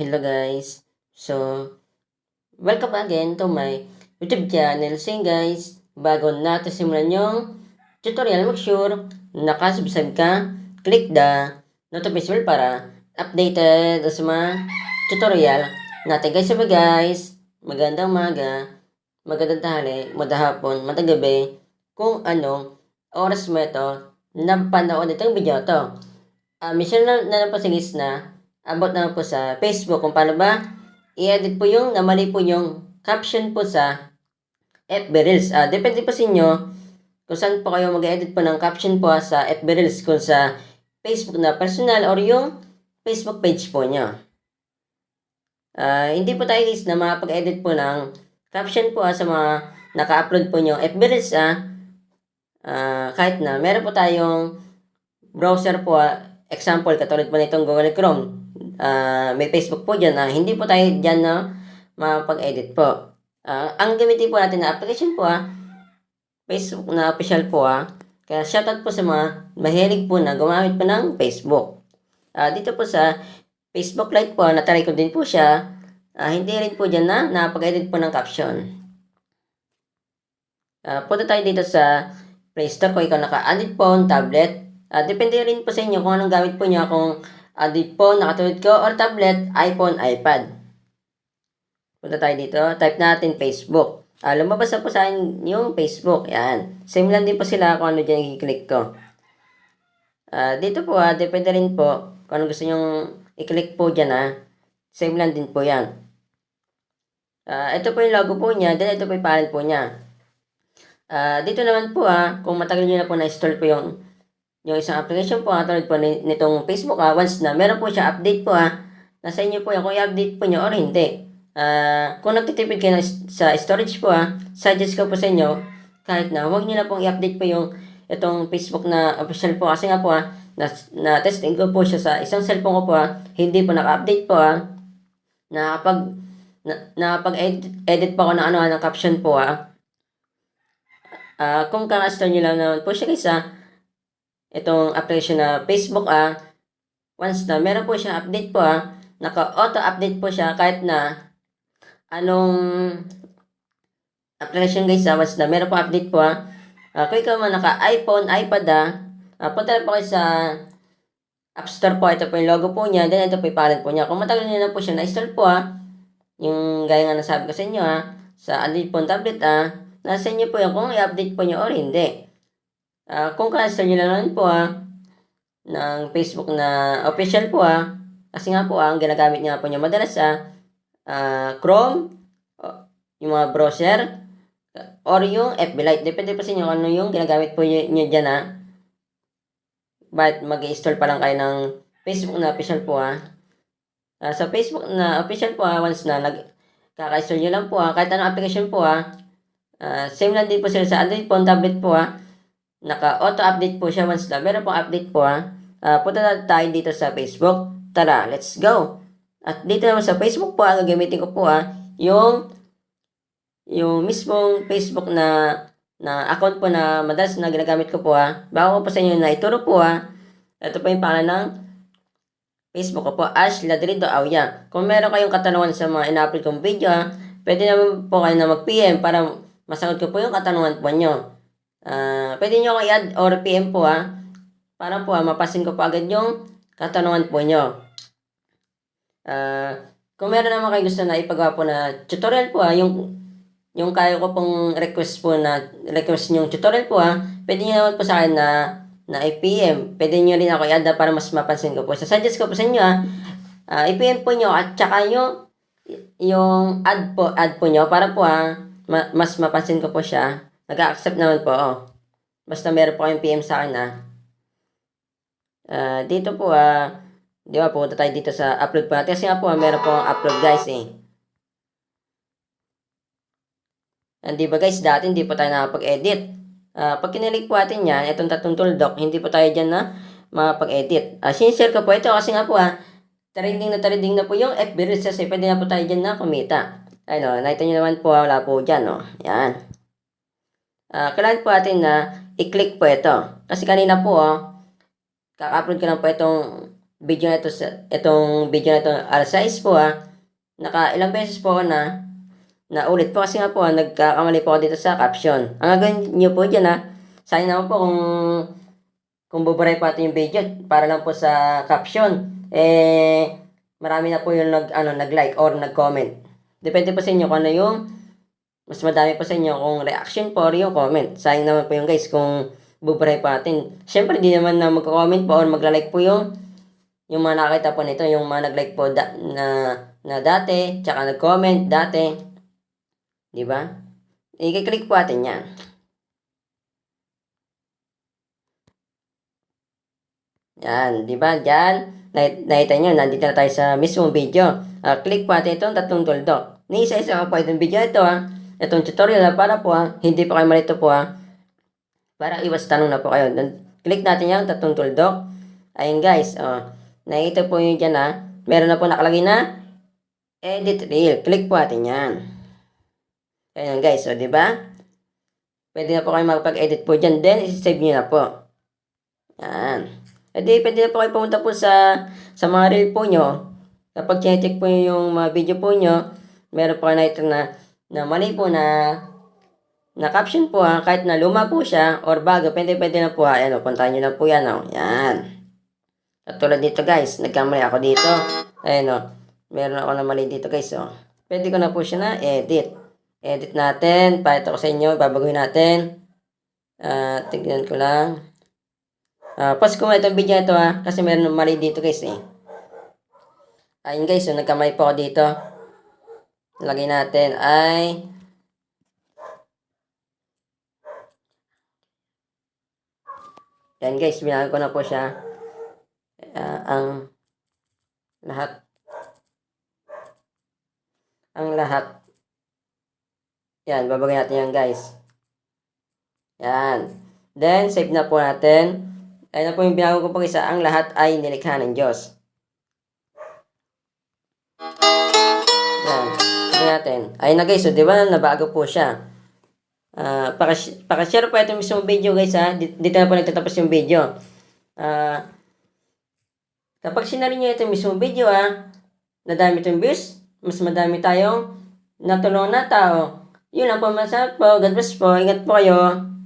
Hello guys. Welcome again to my YouTube channel. So guys, bago natin simulan yung tutorial, make sure nakasubscribe ka, click the notification bell para updated sa mga tutorial natin. Guys, sabi guys, magandang umaga, magandang tanghali, magandang hapon, magandang gabi, kung anong oras mo ito na panood itong video to. Mission na lang po si Liz na about naman po sa Facebook kung paano ba i-edit po yung namali po yung caption po sa FB Reels. Depende po sa inyo kung saan po kayo mag-edit po ng caption po sa FB Reels, kung sa Facebook na personal or yung Facebook page po nyo. Hindi po tayo guys na makapag-edit po ng caption po sa mga naka-upload po nyo FB Reels. Kahit na meron po tayong browser po, example, katulad po nitong Google Chrome. May Facebook po dyan. Hindi po tayo dyan na mapag-edit po. Ang gamitin po natin na application po, Facebook na official po. Kaya shoutout po sa mga mahilig po na gumamit po ng Facebook. Dito po sa Facebook Lite po, natry ko din po siya. Hindi rin po dyan na napag-edit po ng caption. Punta tayo dito sa Play Store kung ikaw naka-Android phone, tablet. Depende rin po sa inyo kung anong gamit po niya, kung Android phone, nakatulad ko, or tablet, iPhone, iPad. Punta tayo dito, type natin Facebook. Lumabas na po sa akin yung Facebook. Yan. Same lang din po sila kung ano dyan i-click ko. Dito po, depende rin po kung ano gusto nyong i-click po dyan. Same lang din po yan. Ito po yung logo po niya, then ito po yung pangalan po niya. Dito naman po kung matagal nyo na po na-install po yung isang application po, tulad po nitong Facebook, once na meron po siya update po, nasa inyo po yan kung i-update po nyo or hindi. Kung nagtitipid kayo sa storage po, suggest ko po sa inyo, kahit na huwag nyo na pong i-update po yung itong Facebook na official po, kasi nga po na testing ko po siya sa isang cellphone ko po, hindi po naka-update po, nakapag-edit po ako ng ng caption po. Kung kaka-install nyo lang naman po siya guys, itong application na Facebook, once na meron po siya update po, naka-auto-update po siya kahit na anong application guys, once na meron po update po, kung ikaw man naka-iPhone, iPad, punta na po kayo sa App Store po. Ito po yung logo po niya, then ito po yung pangalan po niya. Kung matagal nyo na po siya na-install po, yung gaya nga nasabi ko sa inyo, sa Android phone, tablet, nasa inyo po yan kung i-update po nyo or hindi. Kung ka-install nyo lang po ng Facebook na official po, kasi nga po ang ginagamit niya po niya madalas Chrome, yung mga browser, or yung FB Lite. Depende po sa inyo ano yung ginagamit po nyo dyan. But mag-install pa lang kayo ng Facebook na official po. Sa Facebook na official po, once na kaka-install nyo lang po, kahit anong application po, same lang din po sila sa Android phone, tablet po, naka-auto-update po siya once na meron pong update po. Punta na tayo dito sa Facebook. Tara, let's go! At dito naman sa Facebook po, ang gagamitin ko po yung mismong Facebook na account po na madalas na ginagamit ko po. Bago ko po sa inyo na ituro po, ito po yung pangalan ng Facebook ko po, Ash Ladrido Auya. Kung meron kayong katanungan sa mga ina-upload kong video, pwede naman po kayo na mag-PM para masagot ko po yung katanungan po nyo. Pwede nyo ako i-add or PM po para po mapasin ko po agad yung katanungan po nyo. Kung meron naman kayo gusto na ipagawa po na tutorial po, yung kaya ko pong request yung tutorial po, pwede nyo naman po sa akin na i-PM. Pwede nyo rin ako i-add para mas mapansin ko po. So, suggest ko po sa inyo i-PM po nyo at saka yung add po nyo para po mas mapansin ko po siya. Nag-accept naman po. Basta meron po kayong PM sa akin dito po di ba, punta tayo dito sa upload po natin. Kasi nga po meron po upload guys Di ba guys, dati hindi po tayo nakapag-edit. Pag kinilig po natin yan, itong tatlong tuldok, hindi po tayo dyan na makapag-edit. Sinishare ko po ito kasi nga po trending na po yung FB Reels, kasi pwede na po tayo dyan na kumita. Ayun nakita nyo naman po, wala po dyan yan. Kailangan po natin na i-click po ito. Kasi kanina po kaka-upload ko lang po itong video na ito, itong video na ito, alas 6 po naka ilang beses po ako na ulit po kasi nga po nagkakamali po ako dito sa caption. Ang gagawin nyo po dyan sayang naman po kung buburay po natin yung video para lang po sa caption. Marami na po yung nag-like or nag-comment. Depende po sa inyo kung ano yung mas madami po sa inyo kung reaction po or yung comment. Sayang naman po yung guys kung buburay po natin. Siyempre, di naman na magko-comment po or magla-like po yung mga nakakita po nito, yung mga nag-like po na dati, tsaka nag-comment dati. Di ba? I-click po natin yan. Yan, di ba? Diyan, nakita nyo, nandito na tayo sa mismong video. Click po natin itong tatlong tuldok. Ni-isa-isa ko po itong video ito itong tutorial para po hindi po kayo malito po para iwas tanong na po kayo. Click natin yung tatlong tuldok. Ayun guys, nakita po nyo dyan meron na po nakalagay na edit reel. Click po natin yan. Ayun guys, di ba? Pwede na po kayo magpag-edit po dyan. Then, save nyo na po. Yan. Pwede na po kayo pumunta po sa mga reel po nyo. Kapag check po yung mga video po nyo, meron po kayo na mali po na caption po kahit na luma po siya or bago, pwede na po ayan puntahan nyo na po yan yan. At tulad dito guys, nagkamali ako dito. Ayan meron ako na mali dito guys Pwede ko na po siya na edit. Edit natin, pakita ko sa inyo, babaguhin natin. Tignan ko lang. Pause ko itong video ito kasi meron mali dito guys Ayun guys, nagkamali po ako dito. Lagay natin ay yan guys, binago ko na po siya. Ang lahat. Yan, babagay natin yan guys. Yan. Then, save na po natin. Ayun na po yung binago ko po isa. Ang lahat ay nilikha ng Diyos. Yan. Save natin. Ayun na guys, di ba nabago po siya. Pakashare po itong mismong video guys Dito na po nagtatapos yung video. Kapag sinari nyo itong mismong video nadami itong views, mas madami tayong natulungan na tao. Yun lang po, masabi po. God bless po. Ingat po kayo.